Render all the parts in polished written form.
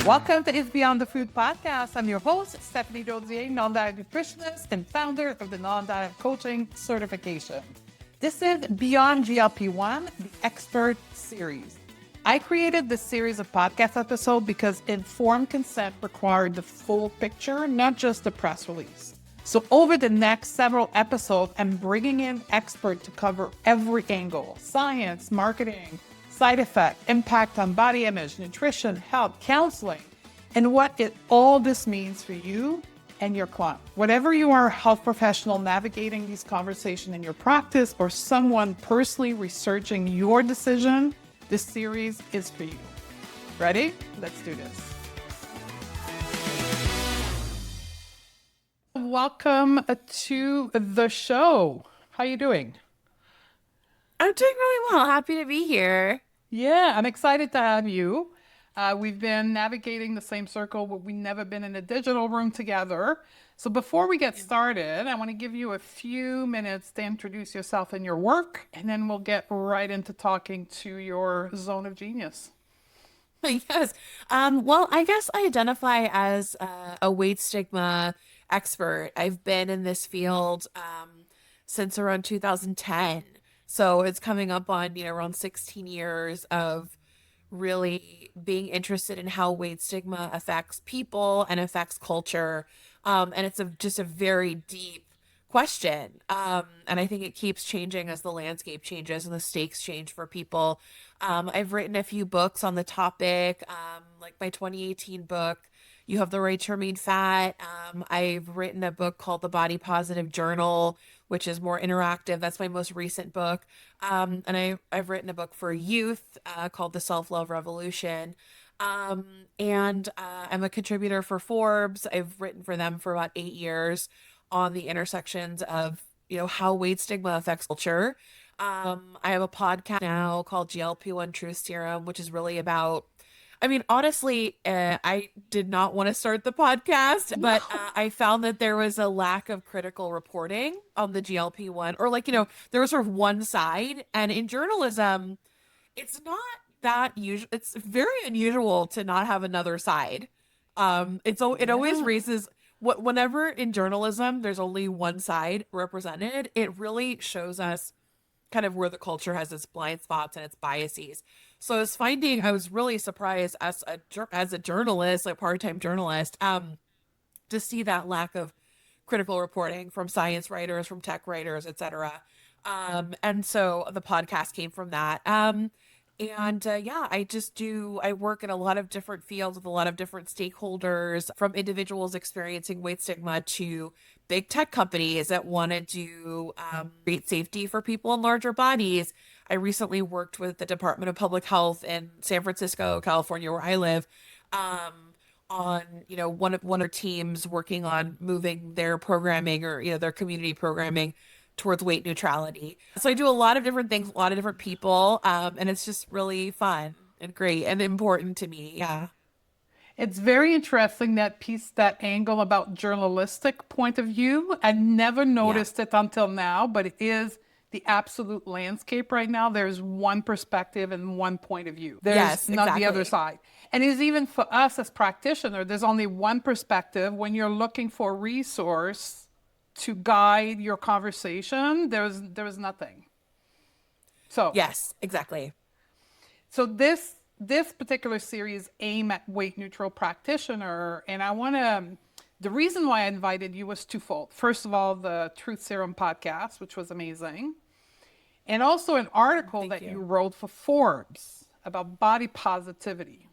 Welcome to It's Beyond the Food podcast. I'm your host, Stephanie Dozier, non-diet nutritionist and founder of the Non-Diet Coaching Certification. This is Beyond GLP-1, the Expert Series. I created this series of podcast episodes because informed consent required the full picture, not just the press release. So over the next several episodes, I'm bringing in experts to cover every angle: science, marketing, side effect, impact on body image, nutrition, health, counseling, and what all this means for you and your client. Whatever you are, a health professional navigating these conversations in your practice or someone personally researching your decision, this series is for you. Ready? Let's do this. Welcome to the show. How you doing? I'm doing really well. Happy to be here. Yeah, I'm excited to have you. We've been navigating the same circle, but we've never been in a digital room together. So before we get started, I want to give you a few minutes to introduce yourself and your work, and then we'll get right into talking to your zone of genius. Yes. Well, I guess I identify as a weight stigma expert. I've been in this field since around 2010. So it's coming up on, around 16 years of really being interested in how weight stigma affects people and affects culture. And it's just a very deep question. And I think it keeps changing as the landscape changes and the stakes change for people. I've written a few books on the topic, like my 2018 book, You Have the Right to Remain Fat. I've written a book called The Body Positive Journal, which is more interactive. That's my most recent book. And I've written a book for youth called The Self-Love Revolution. And I'm a contributor for Forbes. I've written for them for about 8 years on the intersections of, how weight stigma affects culture. I have a podcast now called GLP-1 Truth Serum, which is really about, honestly, I did not want to start the podcast, but I found that there was a lack of critical reporting on the GLP-1, or there was sort of one side. And in journalism, it's not that usual. It's very unusual to not have another side. It always raises whenever in journalism there's only one side represented, it really shows us kind of where the culture has its blind spots and its biases. So I was really surprised as a journalist, like part-time journalist, to see that lack of critical reporting from science writers, from tech writers, etc. And so the podcast came from that. Yeah, I work in a lot of different fields with a lot of different stakeholders, from individuals experiencing weight stigma to big tech companies that want to do great safety for people in larger bodies. I recently worked with the Department of Public Health in San Francisco, California, where I live, on, one of their teams working on moving their programming or, their community programming towards weight neutrality. So I do a lot of different things, a lot of different people, and it's just really fun and great and important to me. Yeah. It's very interesting, that angle about journalistic point of view. I never Yeah. noticed it until now, but it is the absolute landscape right now. There's one perspective and one point of view. There's Yes, not the other exactly. side. And it's even for us as practitioners, there's only one perspective. When you're looking for a resource to guide your conversation, there was nothing. So Yes, exactly. So this particular series aim at weight neutral practitioner, and the reason why I invited you was twofold. First of all, the Truth Serum podcast, which was amazing, and also an article Thank that you you. wrote for Forbes about body positivity.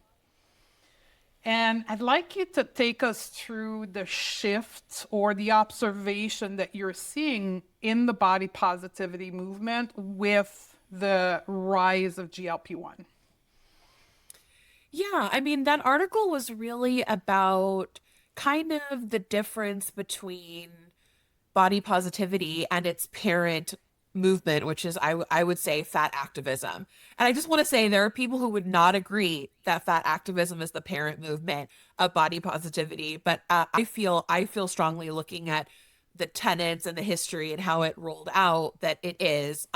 And I'd like you to take us through the shift or the observation that you're seeing in the body positivity movement with the rise of GLP-1. Yeah, that article was really about kind of the difference between body positivity and its parent movement, which is, I would say, fat activism. And I just want to say there are people who would not agree that fat activism is the parent movement of body positivity, but I feel strongly, looking at the tenets and the history and how it rolled out, that it is.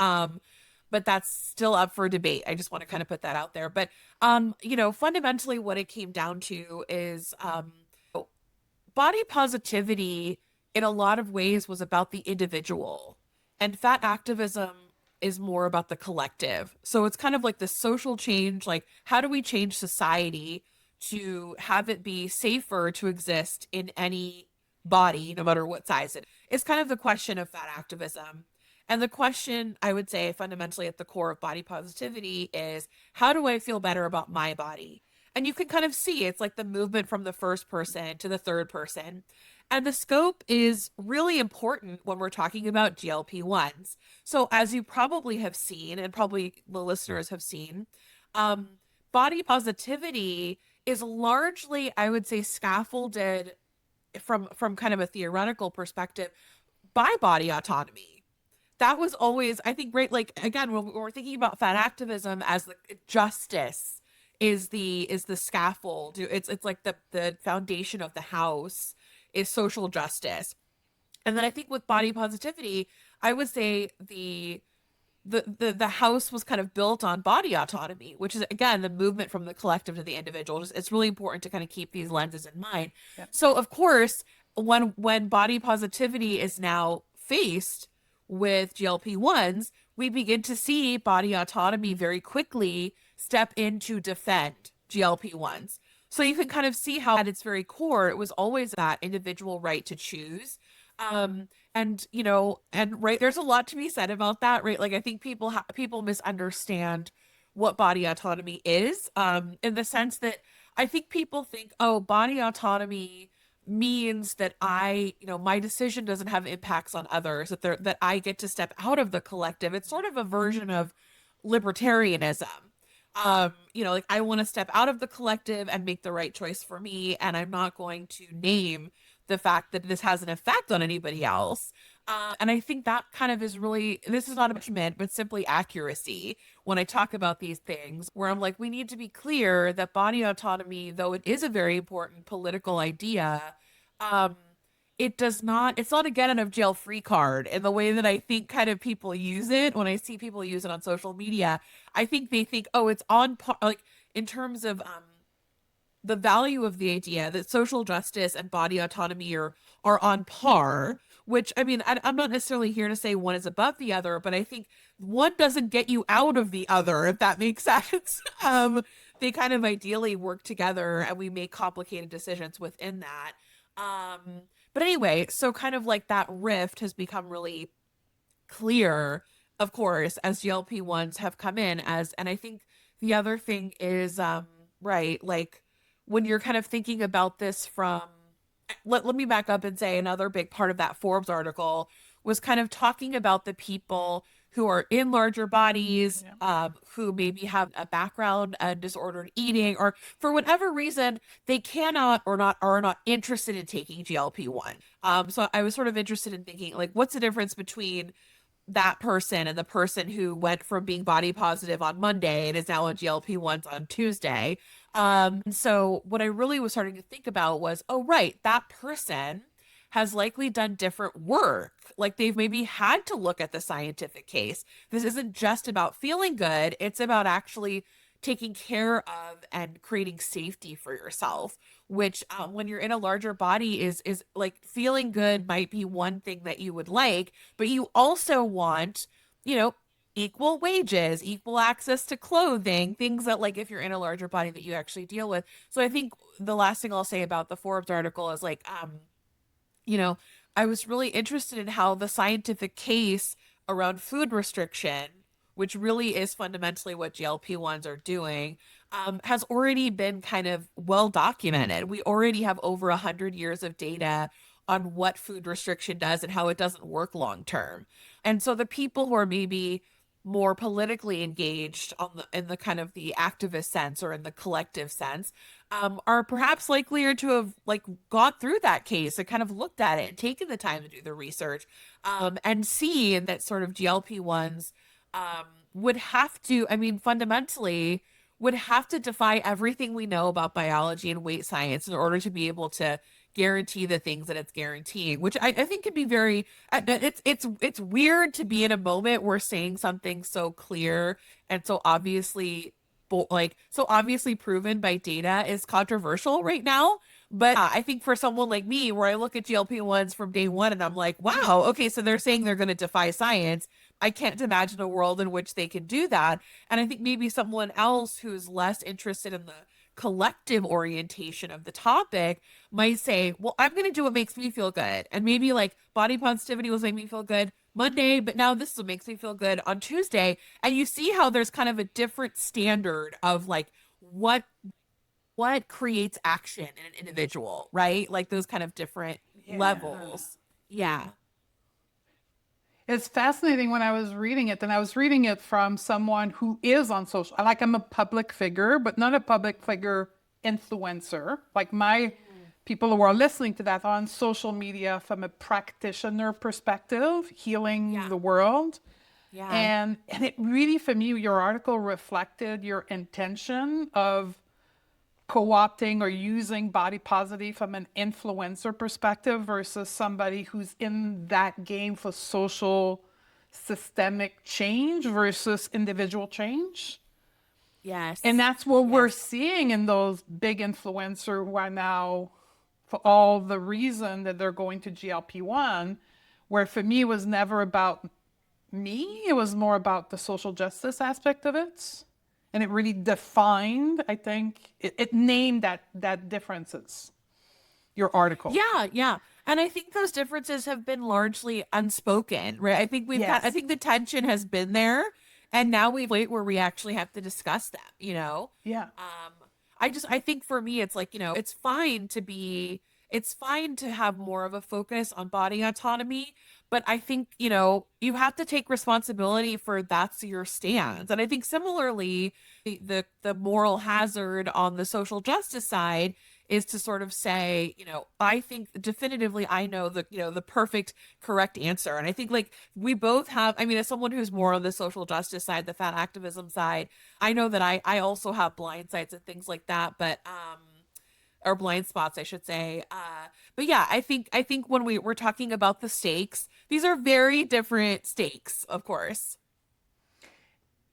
but that's still up for debate. I just want to kind of put that out there. But fundamentally what it came down to is body positivity in a lot of ways was about the individual, and fat activism is more about the collective. So it's kind of like the social change, like how do we change society to have it be safer to exist in any body, no matter what size it is. It's kind of the question of fat activism. And the question, I would say, fundamentally at the core of body positivity is, how do I feel better about my body? And you can kind of see it's like the movement from the first person to the third person. And the scope is really important when we're talking about GLP-1s. So as you probably have seen, and probably the listeners have seen, um, body positivity is largely, I would say, scaffolded from kind of a theoretical perspective by body autonomy. That was always, I think, right. Like again, when we're thinking about fat activism as the justice is the scaffold. It's like the foundation of the house is social justice. And then I think with body positivity, I would say the house was kind of built on body autonomy, which is again the movement from the collective to the individual. It's really important to kind of keep these lenses in mind. Yep. So of course, when body positivity is now faced with GLP-1s, we begin to see body autonomy very quickly step in to defend GLP-1s. So you can kind of see how at its very core, it was always that individual right to choose. And right, there's a lot to be said about that, right? Like I think people misunderstand what body autonomy is, in the sense that I think people think, oh, body autonomy means that my decision doesn't have impacts on others, that I get to step out of the collective. It's sort of a version of libertarianism. Like I want to step out of the collective and make the right choice for me, and I'm not going to name the fact that this has an effect on anybody else. And I think that kind of is really, this is not a judgment, but simply accuracy when I talk about these things, where I'm like, we need to be clear that body autonomy, though it is a very important political idea, it's not a get out of jail free card in the way that I think kind of people use it. When I see people use it on social media, I think they think, oh, it's on par, like in terms of, the value of the idea that social justice and body autonomy are on par, which I mean, I'm not necessarily here to say one is above the other, but I think one doesn't get you out of the other, if that makes sense. They kind of ideally work together and we make complicated decisions within that. But anyway, so kind of like that rift has become really clear, of course, as GLP-1s have come in and I think the other thing is, right, like, when you're kind of thinking about this from, let me back up and say another big part of that Forbes article was kind of talking about the people who are in larger bodies, who maybe have a background in disordered eating, or for whatever reason, they cannot or are not interested in taking GLP-1. So I was sort of interested in thinking, like, what's the difference between that person and the person who went from being body positive on Monday and is now on GLP-1s on Tuesday. So what I really was starting to think about was, oh, right, that person has likely done different work. Like they've maybe had to look at the scientific case. This isn't just about feeling good. It's about actually taking care of and creating safety for yourself, which when you're in a larger body is like feeling good might be one thing that you would like, but you also want, equal wages, equal access to clothing, things that like if you're in a larger body that you actually deal with. So I think the last thing I'll say about the Forbes article is like, I was really interested in how the scientific case around food restriction, which really is fundamentally what GLP-1s are doing, has already been kind of well documented. We already have over 100 years of data on what food restriction does and how it doesn't work long term. And so the people who are maybe more politically engaged in the kind of the activist sense or in the collective sense, are perhaps likelier to have like got through that case and kind of looked at it and taken the time to do the research, and see that sort of GLP-1s would have to, I mean, fundamentally would have to defy everything we know about biology and weight science in order to be able to guarantee the things that it's guaranteeing, which I think can be very, it's weird to be in a moment where saying something so clear and so obviously so obviously proven by data is controversial right now. But I think for someone like me, where I look at GLP-1s from day one and I'm like, wow, okay, so they're saying they're going to defy science. I can't imagine a world in which they can do that. And I think maybe someone else who's less interested in the collective orientation of the topic might say, well, I'm going to do what makes me feel good. And maybe like body positivity will make me feel good Monday, but now this is what makes me feel good on Tuesday. And you see how there's kind of a different standard of like what creates action in an individual, right? Like those kind of different levels. Yeah. It's fascinating when I was reading it, and I was reading it from someone who is on social, like I'm a public figure, but not a public figure influencer. Like my people who are listening to that are on social media from a practitioner perspective, healing the world. Yeah. And it really, for me, your article reflected your intention of co-opting or using body positive from an influencer perspective versus somebody who's in that game for social systemic change versus individual change. Yes. And that's what we're seeing in those big influencers who are now, for all the reason that they're going to GLP-1, where for me it was never about me, it was more about the social justice aspect of it. And it really defined, I think, it named that differences, your article. Yeah, yeah. And I think those differences have been largely unspoken, right? I think I think the tension has been there, and now we've wait where we actually have to discuss them, you know? Yeah. I think for me, it's like, you know, it's fine to have more of a focus on body autonomy, but I think, you know, you have to take responsibility for that's your stance. And I think similarly, the moral hazard on the social justice side is to sort of say, you know, I think definitively I know the perfect correct answer. And I think like we both have, I mean, as someone who's more on the social justice side, the fat activism side, I know that I also have blind sides and things like that, but or blind spots, I should say. But yeah, I think when we're talking about the stakes, these are very different stakes, of course.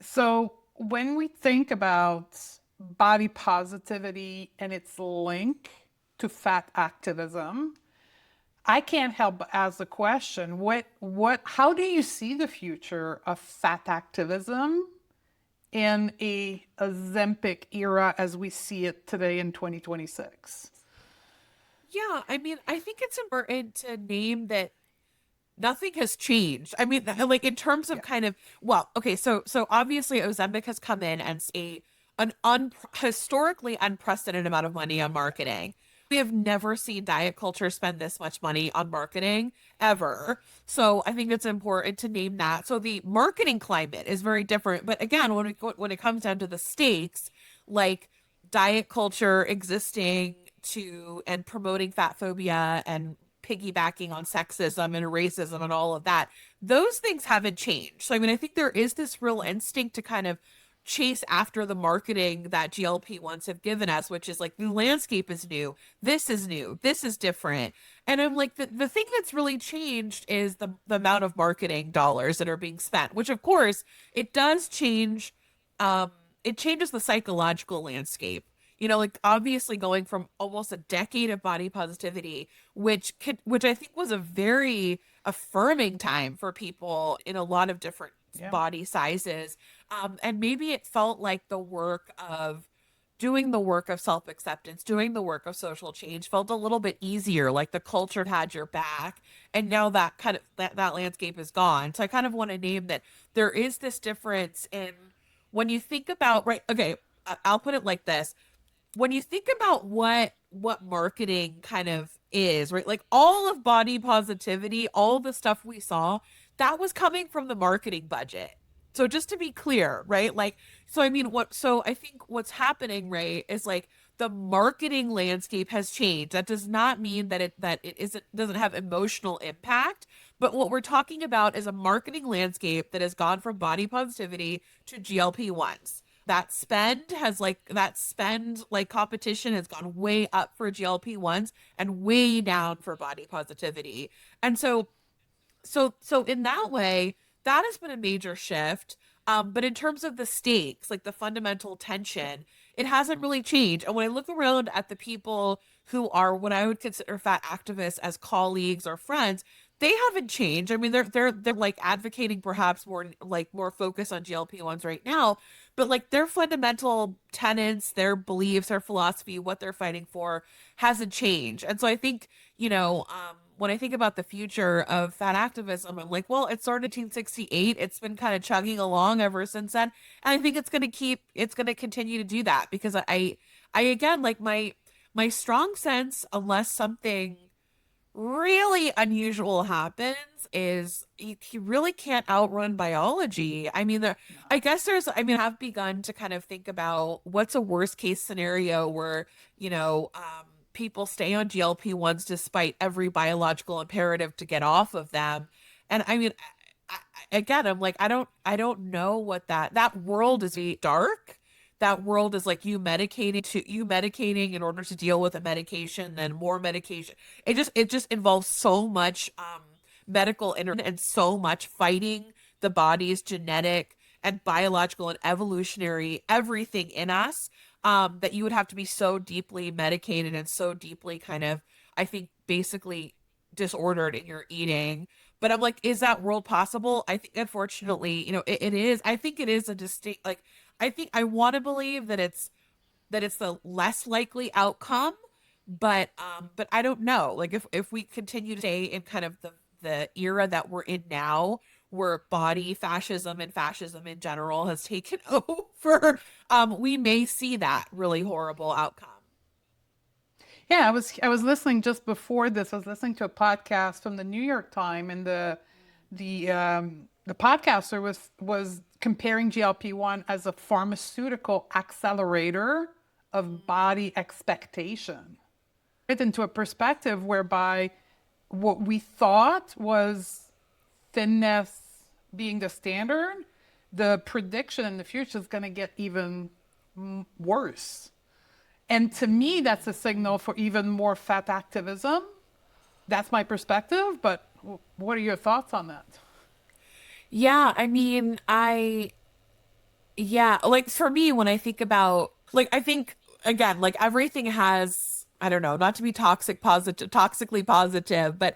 So when we think about body positivity and its link to fat activism, I can't help but ask the question, how do you see the future of fat activism in a Ozempic era as we see it today in 2026? Yeah, I mean, I think it's important to name that nothing has changed. I mean, like in terms of kind of, well, okay, so obviously Ozempic has come in and historically unprecedented amount of money on marketing. We have never seen diet culture spend this much money on marketing ever. So I think it's important to name that. So the marketing climate is very different. But again, when it comes down to the stakes, like diet culture existing to and promoting fat phobia and piggybacking on sexism and racism and all of that, those things haven't changed. So I mean, I think there is this real instinct to kind of chase after the marketing that GLP-1s have given us, which is like the landscape is new, this is different. And I'm like, the thing that's really changed is the amount of marketing dollars that are being spent, which of course it does change. It changes the psychological landscape. You know, like obviously going from almost a decade of body positivity, which I think was a very affirming time for people in a lot of different body sizes. And maybe it felt like doing the work of self-acceptance, doing the work of social change felt a little bit easier, like the culture had your back. And now that kind of that landscape is gone. So I kind of want to name that there is this difference in when you think about, right, okay, I'll put it like this. When you think about what marketing kind of is, right? Like all of body positivity, all the stuff we saw, that was coming from the marketing budget. So just to be clear, right? Like, so I mean, so I think what's happening, right, is like the marketing landscape has changed. That does not mean that it doesn't have emotional impact. But what we're talking about is a marketing landscape that has gone from body positivity to GLP-1s. that spend like competition has gone way up for GLP-1s and way down for body positivity. And so in that way, that has been a major shift. But in terms of the stakes, like the fundamental tension, it hasn't really changed. And when I look around at the people who are what I would consider fat activists as colleagues or friends, they haven't changed. I mean, they're like advocating perhaps more focus on GLP-1s right now, but like their fundamental tenets, their beliefs, their philosophy, what they're fighting for hasn't changed. And so I think, when I think about the future of fat activism, I'm like, well, it started in 1968. It's been kind of chugging along ever since then. And I think it's going to continue to do that because I again, like my strong sense, unless something really unusual happens, is you really can't outrun biology. I mean, I have begun to kind of think about what's a worst case scenario where, people stay on GLP-1s despite every biological imperative to get off of them. And I mean, again, I'm like, I don't know what that world is very dark. That world is like you medicating in order to deal with a medication, then more medication. It just involves so much medical intervention and so much fighting the body's genetic and biological and evolutionary everything in us, that you would have to be so deeply medicated and so deeply kind of, I think, basically disordered in your eating. But I'm like, is that world possible? I think, unfortunately, it is. I think it is a distinct, like, I want to believe that it's the less likely outcome, but I don't know. Like, if we continue to stay in kind of the era that we're in now, where body fascism and fascism in general has taken over, we may see that really horrible outcome. Yeah, I was listening just before this. I was listening to a podcast from the New York Times, and the podcaster was comparing GLP-1 as a pharmaceutical accelerator of body expectation. It into a perspective whereby what we thought was thinness being the standard, the prediction in the future is going to get even worse. And to me, that's a signal for even more fat activism. That's my perspective, but what are your thoughts on that? Yeah, I mean, yeah, like for me, when I think about, like, I think again, like everything has, I don't know, not to be toxically positive, but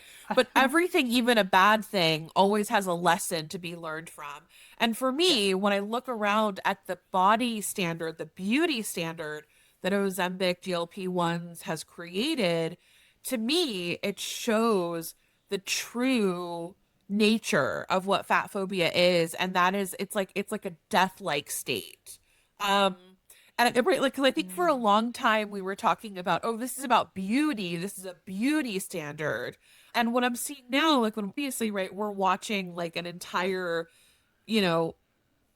everything, even a bad thing, always has a lesson to be learned from. And for Yeah. me, when I look around at the body standard, the beauty standard that Ozempic GLP-1s has created, to me, it shows the true nature of what fat phobia is, and that is it's like a death-like state. Um, right, like, 'cause I think for a Mm. long time we were talking about, oh, this is about beauty, this is a beauty standard, and what I'm seeing now, like when obviously, right, we're watching like an entire, you know,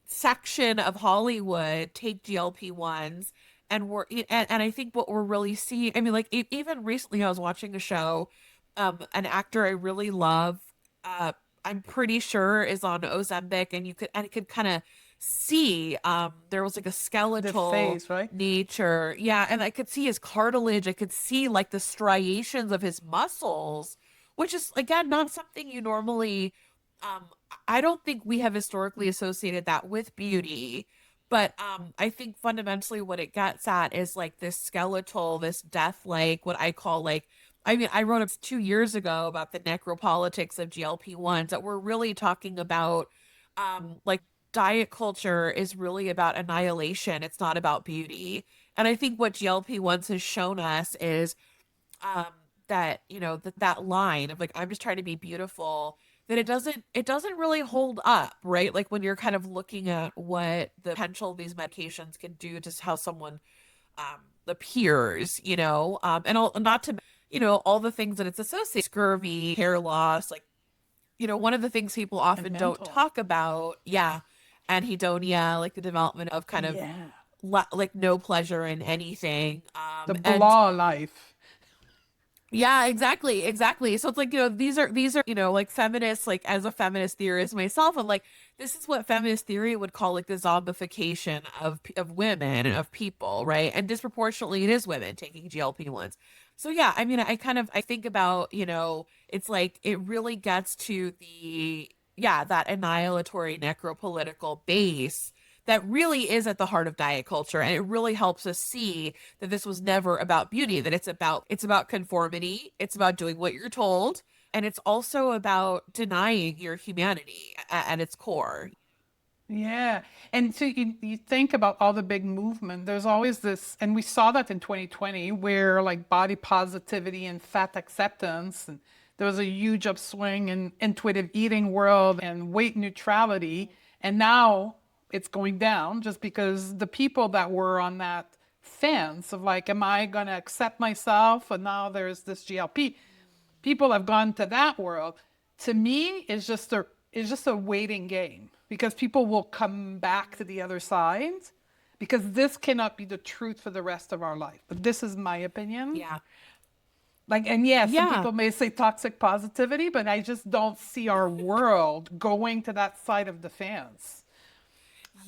section of Hollywood take GLP-1s, and and I think what we're really seeing, I mean, like even recently I was watching a show, an actor I really love, uh, I'm pretty sure is on Ozempic, and you could kind of see, there was like a The skeletal face, right? nature. Yeah, and I could see his cartilage, I could see like the striations of his muscles, which is again not something you normally, um I don't think we have historically associated that with beauty, but I think fundamentally what it gets at is like this skeletal, this death like, what I call like, I mean, I wrote up 2 years ago about the necropolitics of GLP-1s, that we're really talking about, like, diet culture is really about annihilation. It's not about beauty. And I think what GLP-1s has shown us is, um that, that line of like, I'm just trying to be beautiful, that it doesn't really hold up, right? Like when you're kind of looking at what the potential of these medications can do to how someone appears, and all, not to, all the things that it's associated, scurvy, hair loss, like, one of the things people And often don't mental. talk about, yeah, anhedonia, like the development of kind of Yeah. like no pleasure in anything, The and blah life. Yeah, exactly, exactly. So it's like, these are, like feminists, like as a feminist theorist myself, I'm like, this is what feminist theory would call like the zombification of women and of people, right? And disproportionately it is women taking GLP-1s. So yeah, I mean, I think about, it's like it really gets to that annihilatory necropolitical base that really is at the heart of diet culture. And it really helps us see that this was never about beauty, that it's about conformity, it's about doing what you're told, and it's also about denying your humanity at its core. Yeah. And so you think about all the big movement, there's always this, and we saw that in 2020, where like body positivity and fat acceptance, and there was a huge upswing in intuitive eating world and weight neutrality. And now it's going down just because the people that were on that fence of like, am I going to accept myself? And now there's this GLP. People have gone to that world. To me, it's just a waiting game because people will come back to the other side because this cannot be the truth for the rest of our life. But this is my opinion. Yeah. Like, and yes, some Yeah. people may say toxic positivity, but I just don't see our world going to that side of the fence.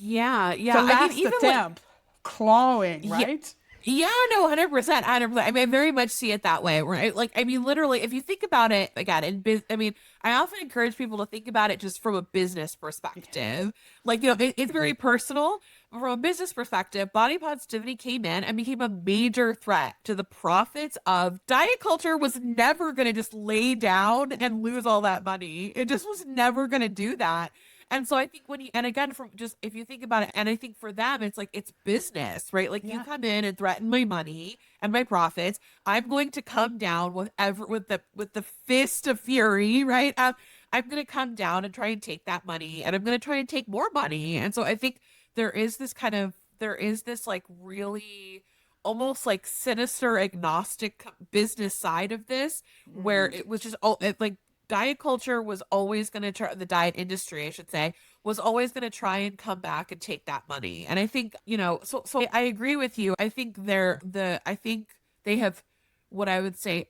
Yeah. It's a Yeah. I mean, last even like, attempt, clawing, yeah. right? Yeah, no, 100%, 100%. I mean, I very much see it that way, right? Like, I mean, literally, if you think about it, again, I mean, I often encourage people to think about it just from a business perspective. Like, it's very personal. From a business perspective, body positivity came in and became a major threat to the profits of diet culture. Was never going to just lay down and lose all that money. It just was never going to do that. And so I think and again, from just if you think about it, and I think for them, it's like it's business, right? Like you Yeah. come in and threaten my money and my profits. I'm going to come down with the fist of fury, right? I'm going to come down and try and take that money, and I'm going to try and take more money. And so I think there is this like really almost like sinister agnostic business side of this where it was just like diet culture was always going to try, the diet industry, I should say, was always going to try and come back and take that money. And I think, so I agree with you. I think they have what I would say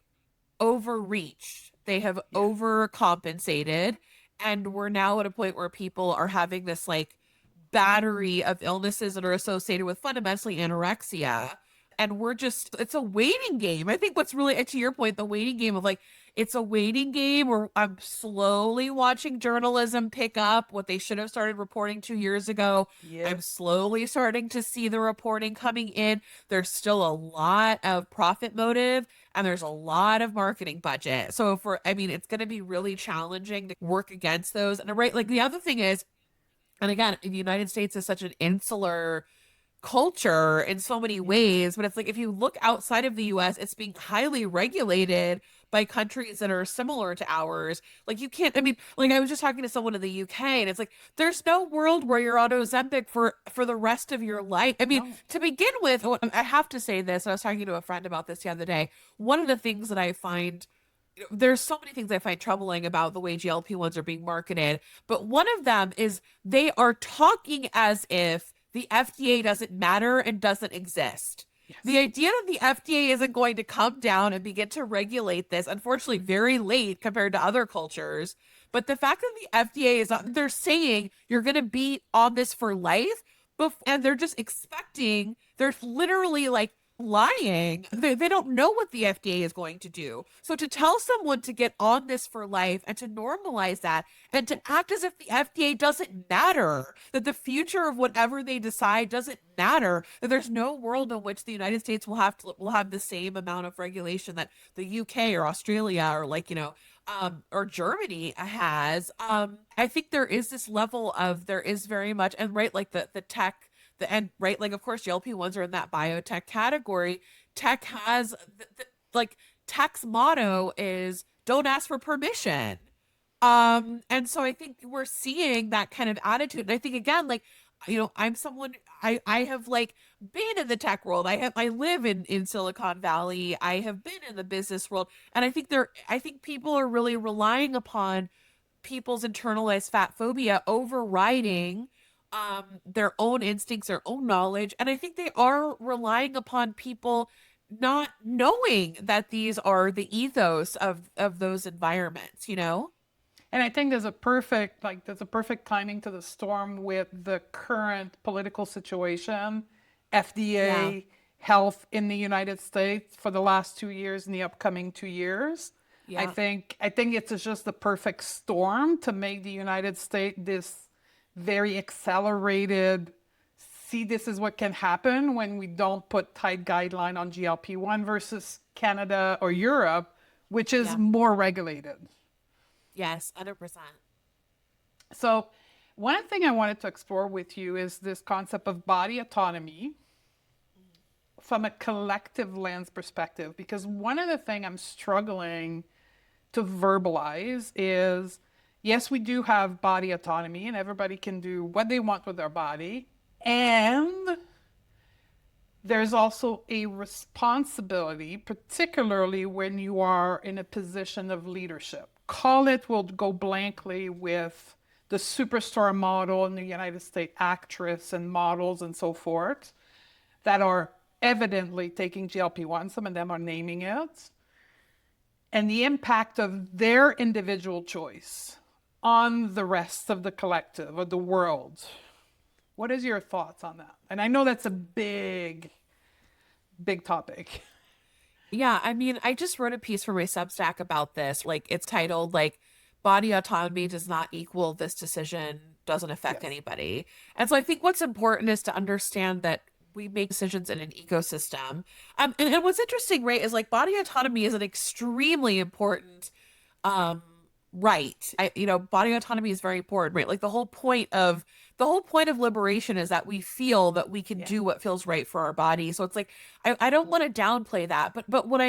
overreached. They have Yeah. overcompensated. And we're now at a point where people are having this like battery of illnesses that are associated with fundamentally anorexia. And it's a waiting game. I think what's really, to your point, the waiting game of like, it's a waiting game where I'm slowly watching journalism pick up what they should have started reporting 2 years ago. I'm Yep. slowly starting to see the reporting coming in. There's still a lot of profit motive and there's a lot of marketing budget. So I mean, it's going to be really challenging to work against those. And right, like the other thing is, and again, the United States is such an insular culture in so many Yeah. ways, but it's like if you look outside of the US, it's being highly regulated by countries that are similar to ours. Like you can't, I mean, like I was just talking to someone in the UK and it's like there's no world where you're on Ozempic for the rest of your life. I mean, No. to begin with, I have to say this, I was talking to a friend about this the other day. One of the things that I find there's so many things I find troubling about the way GLP-1s are being marketed, but one of them is they are talking as if the FDA doesn't matter and doesn't exist. The Yes. idea that the FDA isn't going to come down and begin to regulate this, unfortunately, very late compared to other cultures. But the fact that the FDA they're saying you're going to be on this for life, and they're just expecting, they're literally like lying. They don't know what the FDA is going to do. So to tell someone to get on this for life and to normalize that and to act as if the FDA doesn't matter, that the future of whatever they decide doesn't matter, that there's no world in which the United States will have the same amount of regulation that the UK or Australia or like, or Germany has. I think there is very much, and right, like the tech, and right, like of course GLP-1s are in that biotech category. Tech has like tech's motto is don't ask for permission. And so I think we're seeing that kind of attitude. And I think again, like, I'm someone I have like been in the tech world. I live in Silicon Valley. I have been in the business world. And I think people are really relying upon people's internalized fat phobia overriding their own instincts, their own knowledge. And I think they are relying upon people not knowing that these are the ethos of those environments, you know? And I think there's a perfect timing to the storm with the current political situation, Yeah. FDA, health in the United States for the last 2 years and the upcoming 2 years. Yeah. I think it's just the perfect storm to make the United States this very accelerated. See, this is what can happen when we don't put tight guideline on GLP-1 versus Canada or Europe, which is Yeah. more regulated. Yes, 100%. So, one thing I wanted to explore with you is this concept of body autonomy from a collective lens perspective. Because one of the things I'm struggling to verbalize is yes, we do have body autonomy, and everybody can do what they want with their body. And there's also a responsibility, particularly when you are in a position of leadership. Call it, we'll go blankly with the superstar model in the United States, actress and models and so forth, that are evidently taking GLP-1. Some of them are naming it. And the impact of their individual choice on the rest of the collective, of the world. What is your thoughts on that? And I know that's a big topic. Yeah, I mean, I just wrote a piece for my Substack about this. Like, it's titled, like, Body Autonomy Does Not Equal This Decision Doesn't Affect Yes. Anybody. And so I think what's important is to understand that we make decisions in an ecosystem. And what's interesting, right, is like body autonomy is an extremely important um right. Body autonomy is very important, right? Like the whole point of liberation is that we feel that we can Yeah. do what feels right for our body. So it's like I don't want to downplay that, but what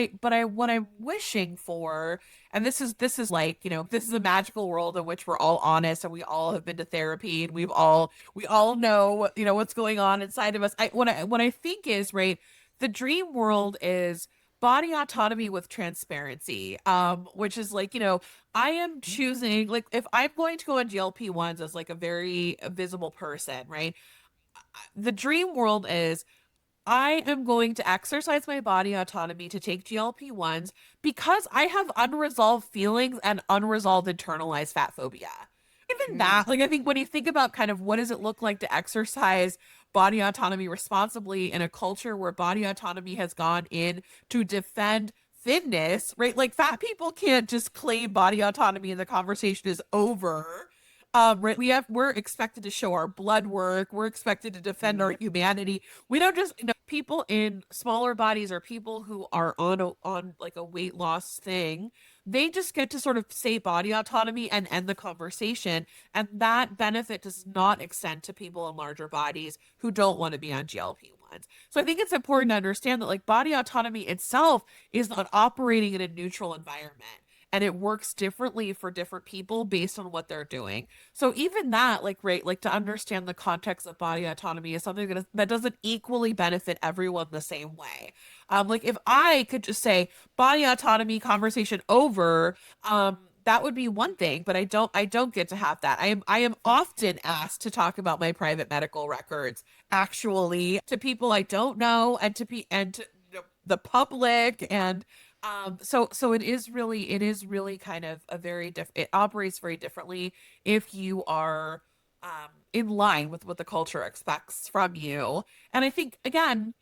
I'm wishing for, and this is like, this is a magical world in which we're all honest and we all have been to therapy and we all know what's going on inside of us. What I think is, right, the dream world is body autonomy with transparency, which is like, I am choosing, like, if I'm going to go on GLP-1s as like a very visible person, right? The dream world is I am going to exercise my body autonomy to take GLP-1s because I have unresolved feelings and unresolved internalized fat phobia. Even that, like, I think when you think about kind of what does it look like to exercise body autonomy responsibly in a culture where body autonomy has gone in to defend thinness, right? Like, fat people can't just claim body autonomy and the conversation is over. Right, we're expected to show our blood work. We're expected to defend our Yep. humanity. We don't just, people in smaller bodies or people who are on like a weight loss thing. They just get to sort of say body autonomy and end the conversation. And that benefit does not extend to people in larger bodies who don't want to be on GLP-1s. So I think it's important to understand that, like, body autonomy itself is not operating in a neutral environment. And it works differently for different people based on what they're doing. So even that, like, right, like, to understand the context of body autonomy is something that doesn't equally benefit everyone the same way. Like, if I could just say body autonomy, conversation over, that would be one thing, but I don't get to have that. I am often asked to talk about my private medical records, actually, to people I don't know, and to the public. And so it is really kind of a very it operates very differently if you are in line with what the culture expects from you. And I think, again,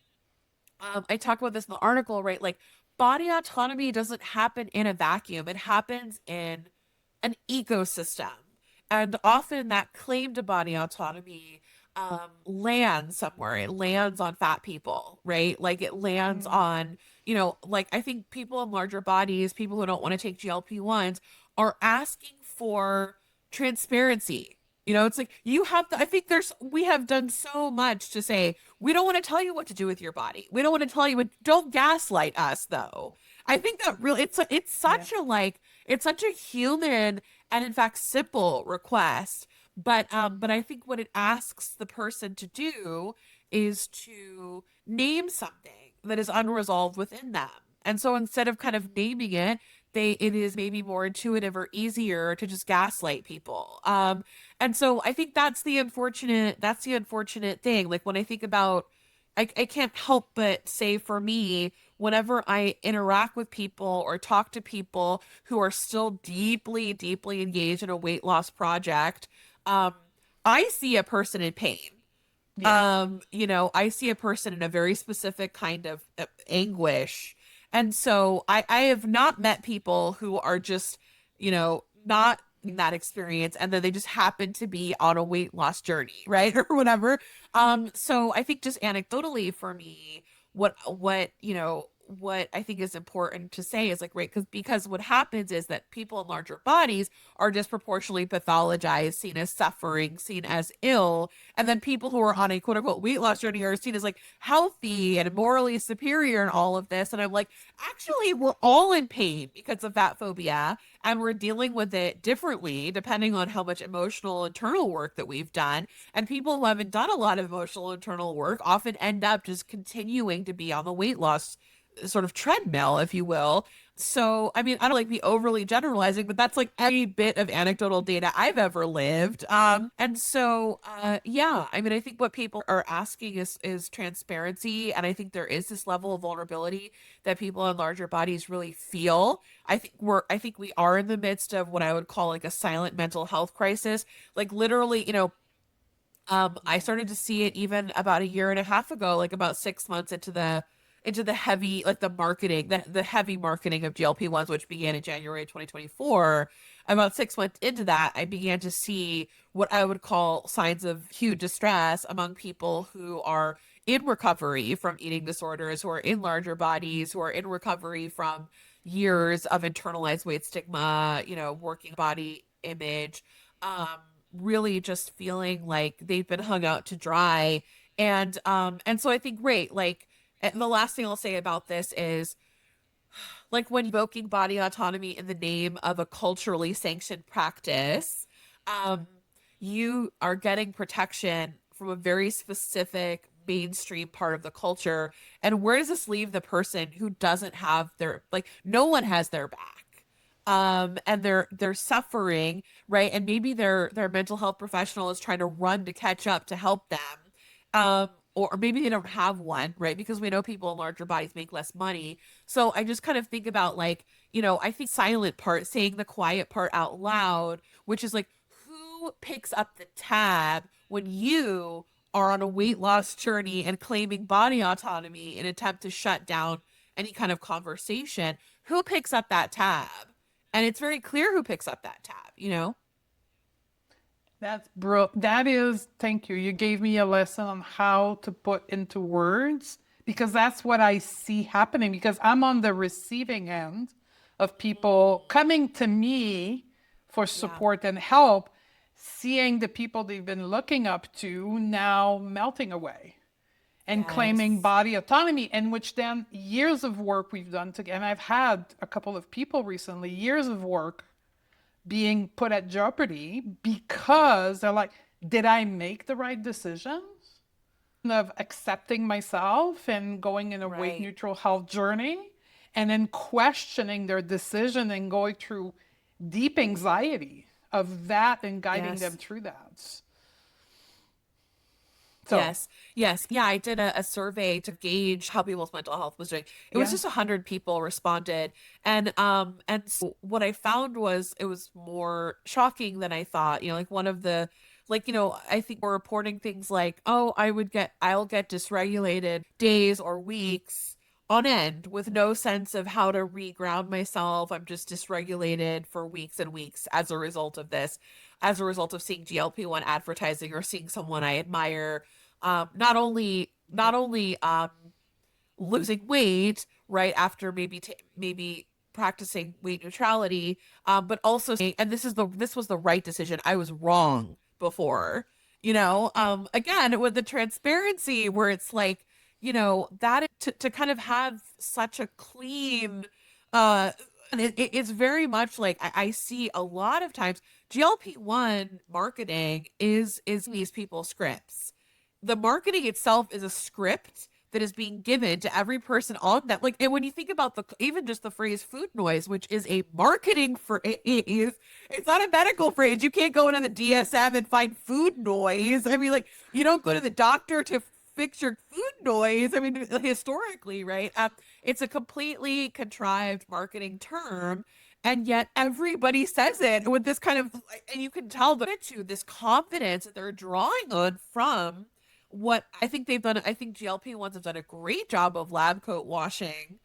I talk about this in the article, right? Like, body autonomy doesn't happen in a vacuum. It happens in an ecosystem. And often that claim to body autonomy lands somewhere. It lands on fat people, right? Like, it lands on, like, I think people in larger bodies, people who don't want to take GLP-1s, are asking for transparency. It's like you have to, I think we have done so much to say, we don't want to tell you what to do with your body. We don't want to tell you don't gaslight us, though. I think that really, it's Yeah. such a, like, it's such a human and, in fact, simple request. But I think what it asks the person to do is to name something that is unresolved within them. And so instead of kind of naming it, it is maybe more intuitive or easier to just gaslight people. And so I think that's the unfortunate thing. Like, when I think about, I can't help but say, for me, whenever I interact with people or talk to people who are still deeply, deeply engaged in a weight loss project, um, I see a person in pain. Yes. I see a person in a very specific kind of anguish. And so I have not met people who are just, not in that experience and then they just happen to be on a weight loss journey, right? Or whatever. So I think just anecdotally for me, what I think is important to say is like, right, because what happens is that people in larger bodies are disproportionately pathologized, seen as suffering, seen as ill, and then people who are on a quote unquote weight loss journey are seen as like healthy and morally superior and all of this. And I'm like, actually, we're all in pain because of fat phobia, and we're dealing with it differently depending on how much emotional internal work that we've done. And people who haven't done a lot of emotional internal work often end up just continuing to be on the weight loss sort of treadmill, if you will. So, I mean, I don't like be overly generalizing, but that's like every bit of anecdotal data I've ever lived. And so, yeah, I mean, I think what people are asking is transparency, and I think there is this level of vulnerability that people in larger bodies really feel. I think we are in the midst of what I would call like a silent mental health crisis. Like literally, I started to see it even about a year and a half ago, like about 6 months into the heavy, like the marketing, the heavy marketing of GLP-1s, which began in January 2024. About 6 months into that, I began to see what I would call signs of huge distress among people who are in recovery from eating disorders, who are in larger bodies, who are in recovery from years of internalized weight stigma, working body image, um, really just feeling like they've been hung out to dry. And so I think, great, like, and the last thing I'll say about this is like when invoking body autonomy in the name of a culturally sanctioned practice, um, you are getting protection from a very specific mainstream part of the culture. And where does this leave the person who doesn't have like, no one has their back? And they're suffering, right? And maybe their mental health professional is trying to run to catch up to help them. Or maybe they don't have one, right? Because we know people in larger bodies make less money. So I just kind of think about like, I think silent part, saying the quiet part out loud, which is like, who picks up the tab when you are on a weight loss journey and claiming body autonomy in an attempt to shut down any kind of conversation? Who picks up that tab? And it's very clear who picks up that tab. That is, thank you. You gave me a lesson on how to put into words, because that's what I see happening, because I'm on the receiving end of people coming to me for support and help, seeing the people they've been looking up to now melting away and claiming Yes. body autonomy, in which then years of work we've done together. And I've had a couple of people recently, years of work being put at jeopardy because they're like, did I make the right decisions? Of accepting myself and going in a weight Right. neutral health journey, and then questioning their decision and going through deep anxiety of that and guiding them Yes. through that. So, Yes. Yes. Yeah. I did a survey to gauge how people's mental health was doing. It was yeah. just 100 people responded. And so what I found was it was more shocking than I thought. Like one of the, like, I think we're reporting things like, oh, I'll get dysregulated days or weeks on end with no sense of how to reground myself. I'm just dysregulated for weeks and weeks as a result of this, as a result of seeing GLP-1 advertising or seeing someone I admire not only losing weight right after maybe practicing weight neutrality, but also saying, and this was the right decision. I was wrong before. Again with the transparency where it's like, that to kind of have such a clean, and it's very much like I see a lot of times GLP-1 marketing is these people's scripts. The marketing itself is a script that is being given to every person on that. Like, and when you think about even just the phrase food noise, which is a marketing phrase, it's not a medical phrase. You can't go into the DSM and find food noise. I mean, like, you don't go to the doctor to fix your food noise. I mean, historically, right? It's a completely contrived marketing term, and yet everybody says it with this kind of, and you can tell that to this confidence that they're drawing on from what I think they've done. I think GLP-1s have done a great job of lab coat washing,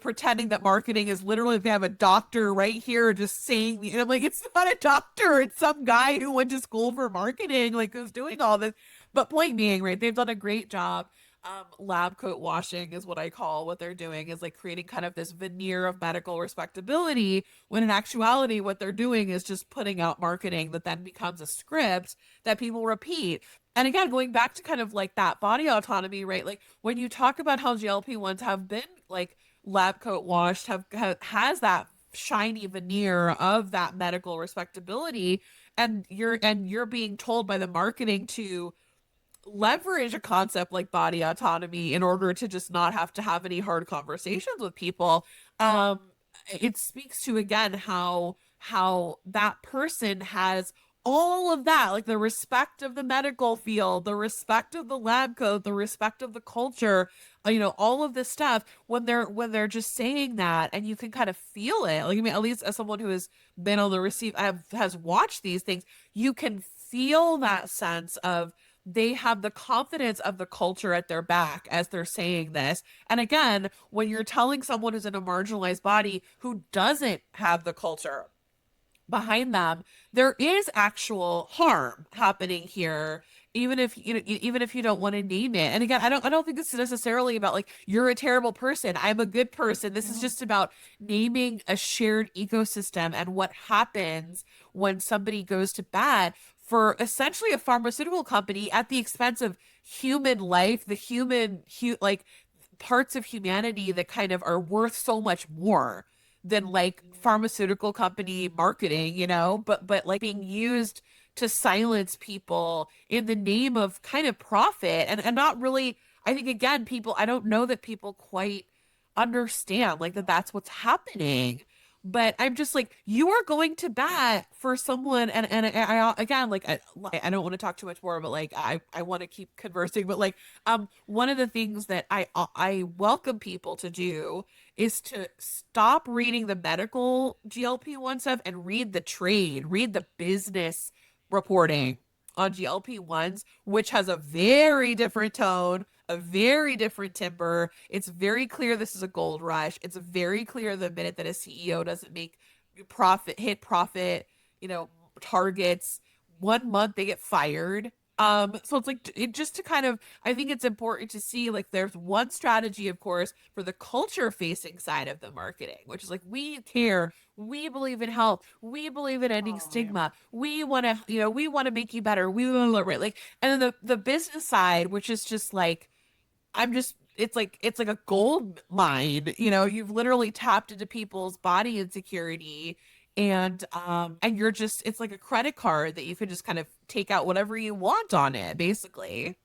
pretending that marketing is literally they have a doctor right here just saying, and I'm like, it's not a doctor, it's some guy who went to school for marketing, like who's doing all this. But point being, right, they've done a great job. Lab coat washing is what I call what they're doing, is like creating kind of this veneer of medical respectability, when in actuality, what they're doing is just putting out marketing that then becomes a script that people repeat. And again, going back to kind of like that body autonomy, right? Like when you talk about how GLP-1s have been like lab coat washed, has that shiny veneer of that medical respectability, and you're being told by the marketing to leverage a concept like body autonomy in order to just not have to have any hard conversations with people. It speaks to, again, how that person has all of that, like the respect of the medical field, the respect of the lab coat, the respect of the culture, all of this stuff, when they're just saying that, and you can kind of feel it. Like, I mean, at least as someone who has been on the has watched these things, you can feel that sense of they have the confidence of the culture at their back as they're saying this. And again, when you're telling someone who's in a marginalized body who doesn't have the culture behind them, there is actual harm happening here, even if you don't want to name it. And again, I don't think this is necessarily about like you're a terrible person, I'm a good person. This is just about naming a shared ecosystem and what happens when somebody goes to bat for essentially a pharmaceutical company at the expense of human life, the like parts of humanity that kind of are worth so much more than like pharmaceutical company marketing, but like being used to silence people in the name of kind of profit, and not really, I think, again, I don't know that people quite understand like that's what's happening. But I'm just like, you are going to bat for someone, and I again, like, I don't want to talk too much more, but like I want to keep conversing. But like one of the things that I welcome people to do is to stop reading the medical GLP-1 stuff and read the business reporting on GLP-1s, which has a very different tone, a very different timbre. It's very clear this is a gold rush. It's very clear the minute that a CEO doesn't hit profit, targets, 1 month they get fired. So it's like just to kind of, I think it's important to see like there's one strategy, of course, for the culture facing side of the marketing, which is like, we care, we believe in health, we believe in ending stigma, we want to make you better, we want to right, like, and then the business side, which is just like, it's like a gold mine. You've literally tapped into people's body insecurity, and you're just, it's like a credit card that you could just kind of take out whatever you want on it, basically.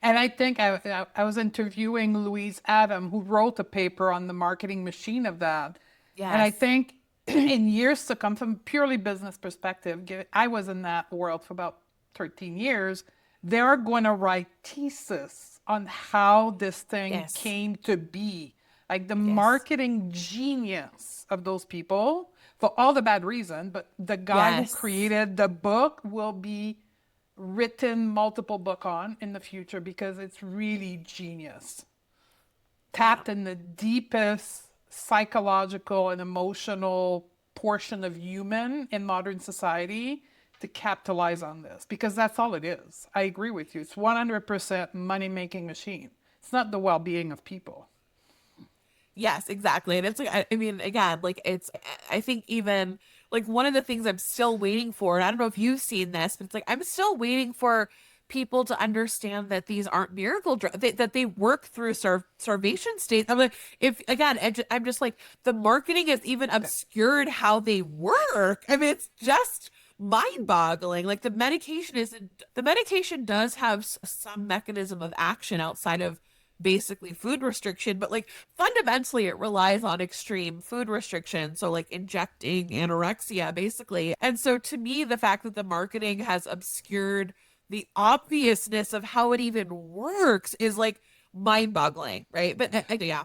And I think I was interviewing Louise Adam, who wrote a paper on the marketing machine of that. And I Yes. think in years to come, from a purely business perspective, I was in that world for about 13 years, they're going to write thesis on how this thing Yes. came to be. Like the Yes. marketing genius of those people, for all the bad reason, but the guy who Yes. created the book will be written multiple book on in the future because it's really genius. Yeah. Tapped in the deepest psychological and emotional portion of human in modern society to capitalize on this, because that's all it is. I agree with you. It's 100% money making machine. It's not the well-being of people. Yes, exactly. And it's like, I mean, again, like I think even like one of the things I'm still waiting for, and I don't know if you've seen this, but it's like, I'm still waiting for people to understand that these aren't miracle drugs, that they work through starvation states. I'm like, if again, I'm just like, the marketing has even obscured how they work. I mean, it's just mind-boggling. Like the medication does have some mechanism of action outside of basically food restriction, but like fundamentally it relies on extreme food restriction, so like injecting anorexia basically. And so to me, the fact that the marketing has obscured the obviousness of how it even works is like mind-boggling, right? But yeah.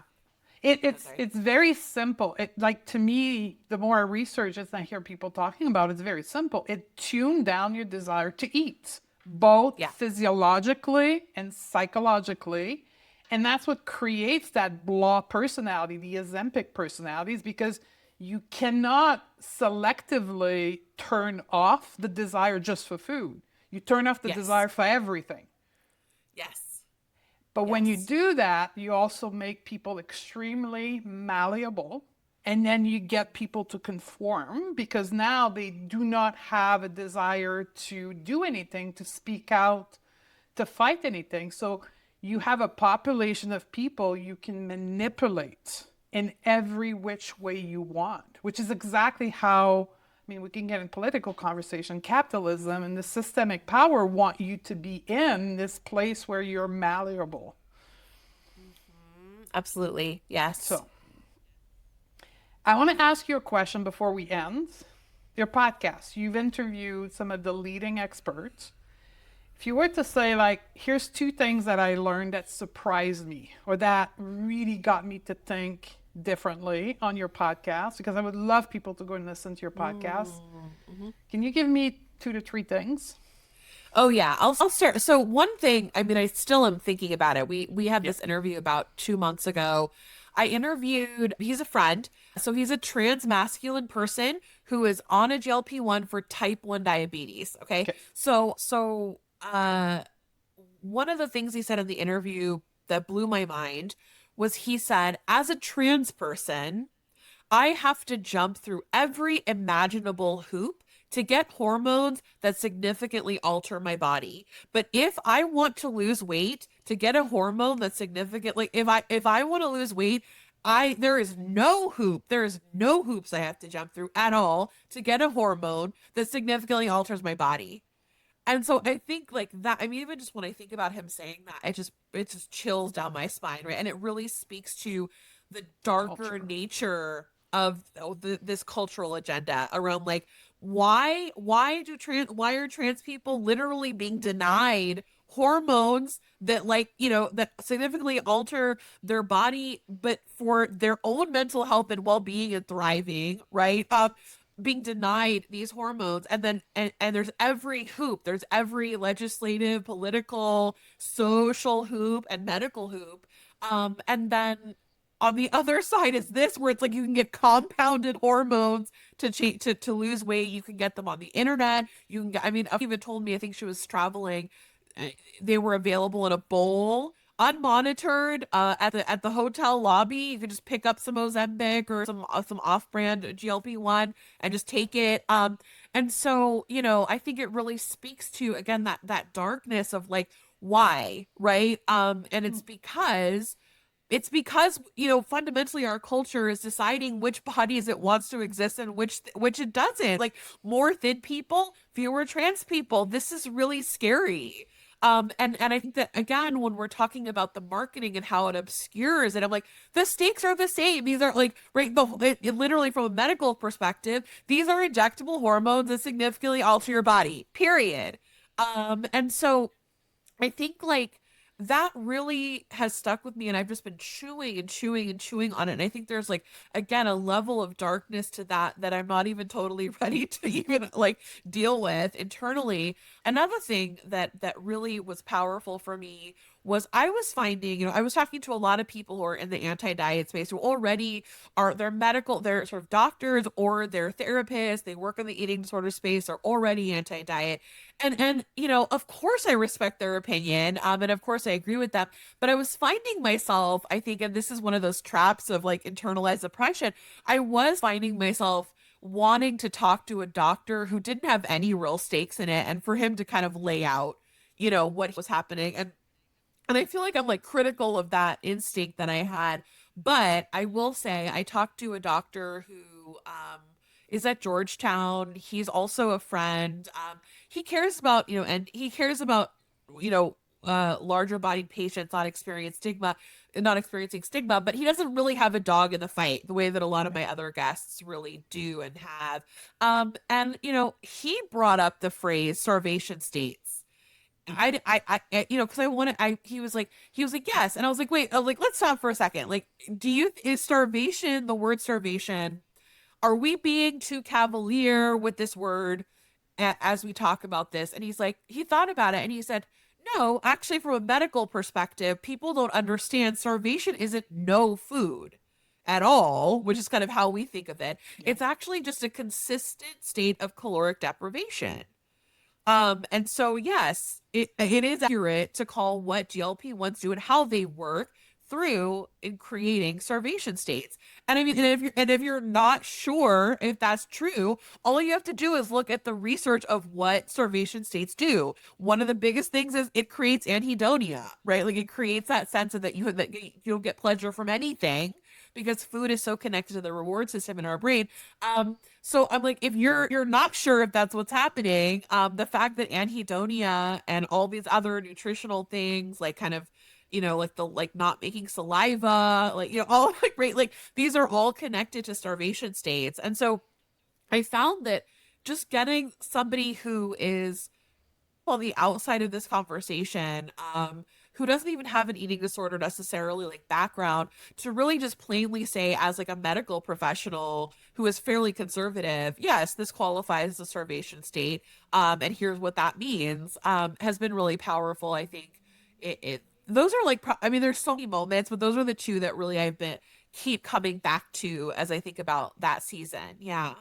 Sorry. It's very simple. It, like, to me, the more I research it and I hear people talking about it, it's very simple. It tuned down your desire to eat, both Yeah. physiologically and psychologically. And that's what creates that blah personality, the Ozempic personalities, because you cannot selectively turn off the desire just for food. You turn off the Yes. desire for everything. Yes. But when you Yes. do that, you also make people extremely malleable. And then you get people to conform because now they do not have a desire to do anything, to speak out, to fight anything. So you have a population of people you can manipulate in every which way you want, which is exactly how, I mean, we can get in political conversation. Capitalism and the systemic power want you to be in this place where you're malleable. Absolutely. Yes. So I want to ask you a question before we end. Your podcast, you've interviewed some of the leading experts. If you were to say, like, here's two things that I learned that surprised me or that really got me to think differently on your podcast, because I would love people to go and listen to your podcast. Mm-hmm. Can you give me 2 to 3 things? Oh yeah, I'll start. So one thing, I mean, I still am thinking about it. We had Yeah. this interview about 2 months ago. I interviewed, he's a friend. So he's a trans masculine person who is on a GLP-1 for type 1 diabetes. Okay. Okay. So one of the things he said in the interview that blew my mind was he said, as a trans person, I have to jump through every imaginable hoop to get hormones that significantly alter my body. But if I want to lose weight, to get a hormone that significantly, if I want to lose weight, there is no hoops I have to jump through at all to get a hormone that significantly alters my body. And so I think like that, I mean, even just when I think about him saying that, it just chills down my spine, right? And it really speaks to the darker Culture. nature of this cultural agenda around like why are trans people literally being denied hormones that like, that significantly alter their body, but for their own mental health and well-being and thriving, right? Being denied these hormones, and then and there's every legislative, political, social hoop and medical hoop, and then on the other side is this where it's like you can get compounded hormones to lose weight. You can get them on the internet. You can get, I mean, even told me, I think she was traveling, they were available in a bowl unmonitored at the hotel lobby. You could just pick up some Ozempic or some off-brand GLP-1 and just take it. And so, I think it really speaks to, again, that darkness of like why, right? And it's because fundamentally our culture is deciding which bodies it wants to exist and which it doesn't. Like more thin people, fewer trans people. This is really scary. And I think that again, when we're talking about the marketing and how it obscures it, I'm like, the stakes are the same. These are like, right, literally from a medical perspective, these are injectable hormones that significantly alter your body, period. And so I think like that really has stuck with me, and I've just been chewing and chewing and chewing on it. And I think there's like, again, a level of darkness to that I'm not even totally ready to even like deal with internally. Another thing that really was powerful for me was I was finding, I was talking to a lot of people who are in the anti-diet space who already they're sort of doctors or they're therapists, they work in the eating disorder space, are already anti-diet. And of course I respect their opinion, and of course I agree with them, but I was finding myself, I think, and this is one of those traps of like internalized oppression, I was finding myself wanting to talk to a doctor who didn't have any real stakes in it, and for him to kind of lay out, what was happening. And I feel like I'm like critical of that instinct that I had. But I will say I talked to a doctor who is at Georgetown. He's also a friend. He cares about, and he cares about, larger bodied patients not experiencing stigma, but he doesn't really have a dog in the fight the way that a lot of my other guests really do and have. And he brought up the phrase starvation states. because he was like, yes. And I was like, let's stop for a second. Like, is starvation, the word starvation, are we being too cavalier with this word as we talk about this? And he's like, he thought about it and he said, no, actually, from a medical perspective, people don't understand starvation isn't no food at all, which is kind of how we think of it. Yeah. It's actually just a consistent state of caloric deprivation. And so yes, it is accurate to call what GLP-1s do and how they work through in creating starvation states. And I mean, and if you're not sure if that's true, all you have to do is look at the research of what starvation states do. One of the biggest things is it creates anhedonia, right? Like it creates that sense of that you don't get pleasure from anything because food is so connected to the reward system in our brain. So I'm like, if you're not sure if that's what's happening, the fact that anhedonia and all these other nutritional things, like kind of, like the like not making saliva, like all like right, like these are all connected to starvation states. And so I found that just getting somebody who is on the outside of this conversation, who doesn't even have an eating disorder necessarily like background, to really just plainly say as like a medical professional who is fairly conservative, yes, this qualifies as a starvation state, and here's what that means, has been really powerful. I think it those are like I mean, there's so many moments, but those are the two that really I've been keep coming back to as I think about that season. Yeah.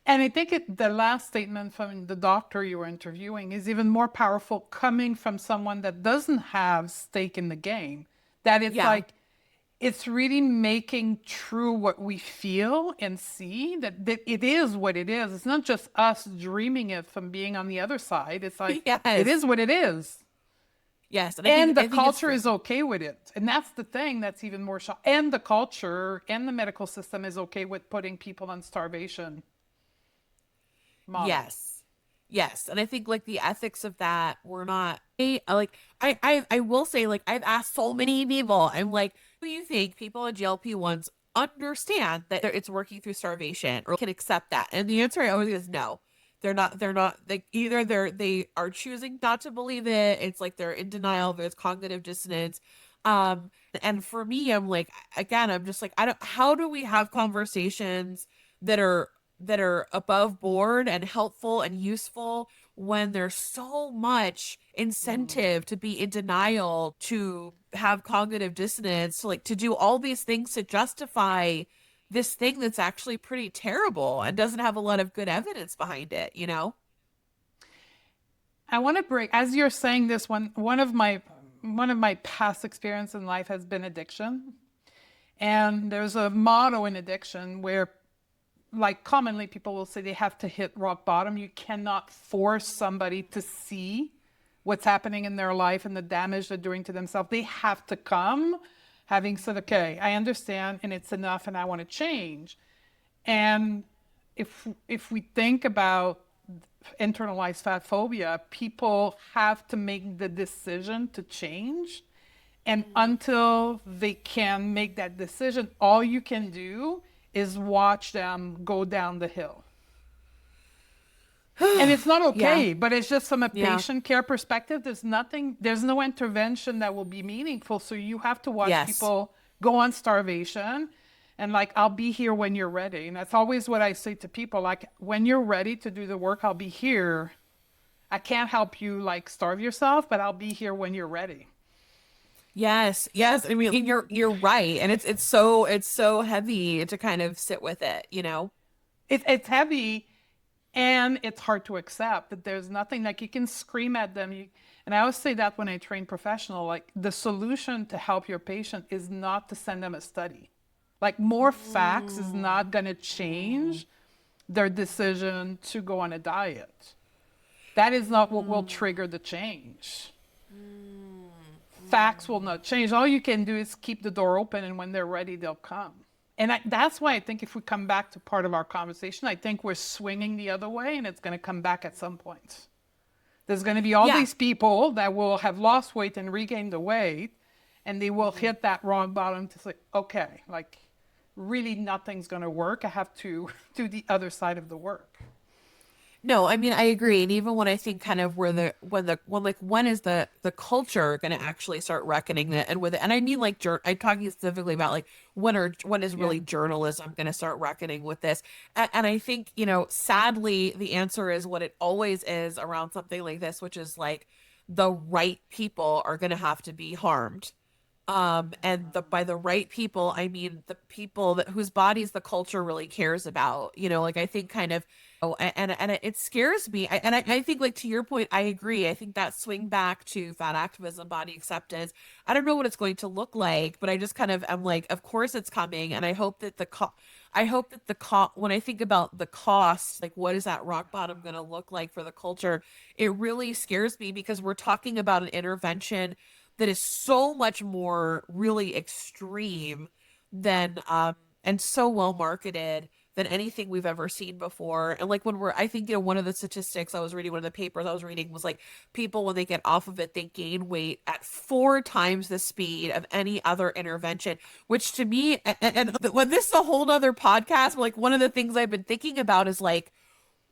And I think the last statement from the doctor you were interviewing is even more powerful coming from someone that doesn't have stake in the game. That it's Yeah. like, it's really making true what we feel and see, that it is what it is. It's not just us dreaming it from being on the other side. It's like, Yes. it is what it is. Yes. And the culture is okay with it. And that's the thing that's even more shocking. And the culture and the medical system is okay with putting people on starvation model. Yes. Yes. And I think like the ethics of that were not like I will say, like, I've asked so many people, I'm like, do you think people on GLP-1s understand that it's working through starvation or can accept that? And the answer I always get is no. They're not like either they are choosing not to believe it. It's like they're in denial, there's cognitive dissonance. And for me, I'm like, again, I'm just like, how do we have conversations that are above board and helpful and useful when there's so much incentive to be in denial, to have cognitive dissonance, to do all these things to justify this thing that's actually pretty terrible and doesn't have a lot of good evidence behind it, I want to break, as you're saying this, one of my past experience in life has been addiction. And there's a motto in addiction where, like, commonly people will say they have to hit rock bottom. You cannot force somebody to see what's happening in their life and the damage they're doing to themselves. They have to come having said, okay, I understand and it's enough and I want to change. And if we think about internalized fat phobia, people have to make the decision to change. And until they can make that decision, all you can do is watch them go down the hill. And it's not okay, Yeah. but it's just from a Yeah. patient care perspective, there's no intervention that will be meaningful. So you have to watch Yes. people go on starvation and, like, I'll be here when you're ready. And that's always what I say to people, like, when you're ready to do the work, I'll be here. I can't help you like starve yourself, but I'll be here when you're ready. Yes. Yes. I mean, you're right. And it's so heavy to kind of sit with it. It's heavy and it's hard to accept that there's nothing, like, you can scream at them. And I always say that when I train professional, like, the solution to help your patient is not to send them a study. Like, more facts is not going to change their decision to go on a diet. That is not what will trigger the change. Facts will not change. All you can do is keep the door open, and when they're ready, they'll come. And that's why I think if we come back to part of our conversation, I think we're swinging the other way, and it's going to come back at some point. There's going to be all Yeah. these people that will have lost weight and regained the weight, and they will hit that rock bottom to say, okay, like, really nothing's going to work. I have to do the other side of the work. No, I mean I agree, and even when I think kind of where when is the culture going to actually start reckoning it and with it, and I mean like I'm talking specifically about like when is Yeah. really journalism going to start reckoning with this, and I think sadly the answer is what it always is around something like this, which is like the right people are going to have to be harmed. And by the right people, I mean the people whose bodies the culture really cares about. Like I think kind of, and it scares me. I think like to your point, I agree. I think that swing back to fat activism, body acceptance. I don't know what it's going to look like, but I just kind of am like, of course it's coming, and I hope that when I think about the cost, like what is that rock bottom going to look like for the culture? It really scares me because we're talking about an intervention that is so much more really extreme than and so well marketed than anything we've ever seen before. And like I think one of the statistics I was reading, one of the papers I was reading was like people when they get off of it, they gain weight at 4 times the speed of any other intervention, which to me, and when this is a whole other podcast, like one of the things I've been thinking about is like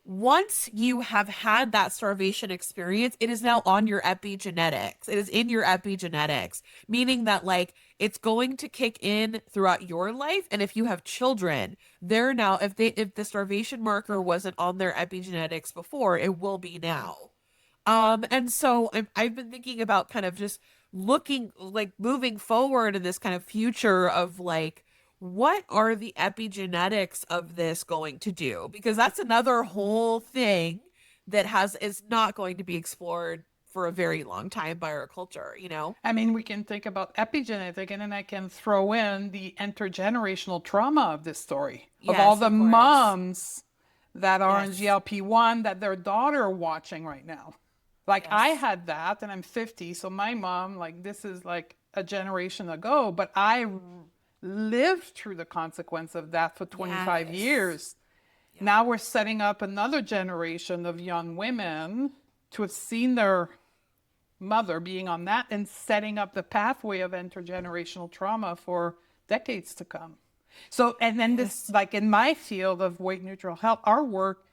once you have had that starvation experience, it is now on your epigenetics. It is in your epigenetics, meaning that like it's going to kick in throughout your life. And if you have children, they're now, if the starvation marker wasn't on their epigenetics before, it will be now. And so I've been thinking about kind of just looking like moving forward in this kind of future of like, what are the epigenetics of this going to do? Because that's another whole thing that is not going to be explored for a very long time by our culture. I mean, we can think about epigenetic, and then I can throw in the intergenerational trauma of this story of all Yes, the of course. moms that are on Yes. GLP-1 that their daughter are watching right now. Like I Yes. had that, and I'm 50, so my mom, like this is like a generation ago, but I lived through the consequence of that for 25 Yes. years. Yeah. Now we're setting up another generation of young women to have seen their mother being on that and setting up the pathway of intergenerational trauma for decades to come. So, and then this, Yes. like in my field of weight neutral health, our work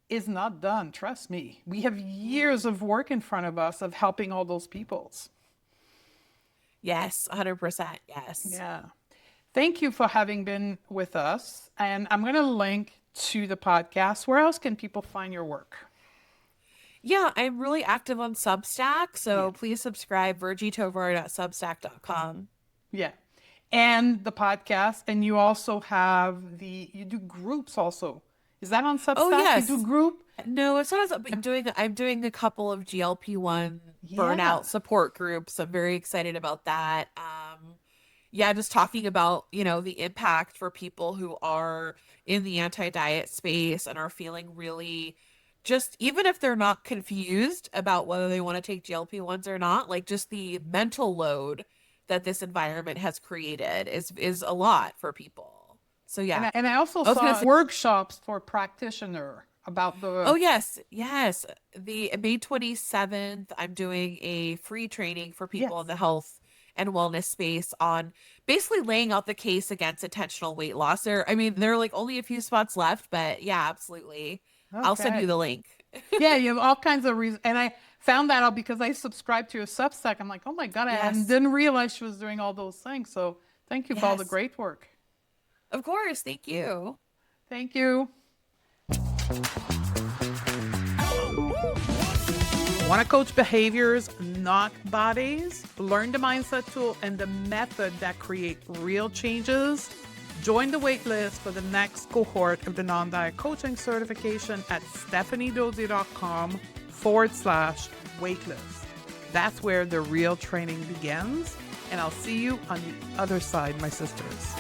is not done. Trust me. We have years of work in front of us of helping all those peoples. Yes. 100%. Yes. Yeah. Thank you for having been with us. And I'm going to link to the podcast. Where else can people find your work? Yeah, I'm really active on Substack, Yeah. so please subscribe, virgietovar.substack.com. Yeah. And the podcast. And you also have you do groups also. Is that on Oh Substack? You do yes. group? No, it's not as I'm doing a couple of GLP-1 Yeah. burnout support groups. I'm very excited about that. Yeah, just talking about, the impact for people who are in the anti-diet space and are feeling really just even if they're not confused about whether they want to take GLP-1s or not, like just the mental load that this environment has created is a lot for people. So And yeah. I also I was gonna saw say, workshops for practitioner about oh the, yes, yes. The May 27th, I'm doing a free training for people in yes. the health and wellness space on basically laying out the case against intentional weight loss. There are like only a few spots left, but yeah, absolutely. I'll send you Okay. the link. Yeah, you have all kinds of reasons. And I found that out because I subscribed to a Substack. I'm like, oh my God, I Yes. didn't realize she was doing all those things. So thank you for all the Yes. great work. Of course. Thank you. Thank you. Want to coach behaviors, not bodies? Learn the mindset tool and the method that create real changes? Join the waitlist for the next cohort of the non-diet coaching certification at stephaniedodie.com/waitlist. That's where the real training begins. And I'll see you on the other side, my sisters.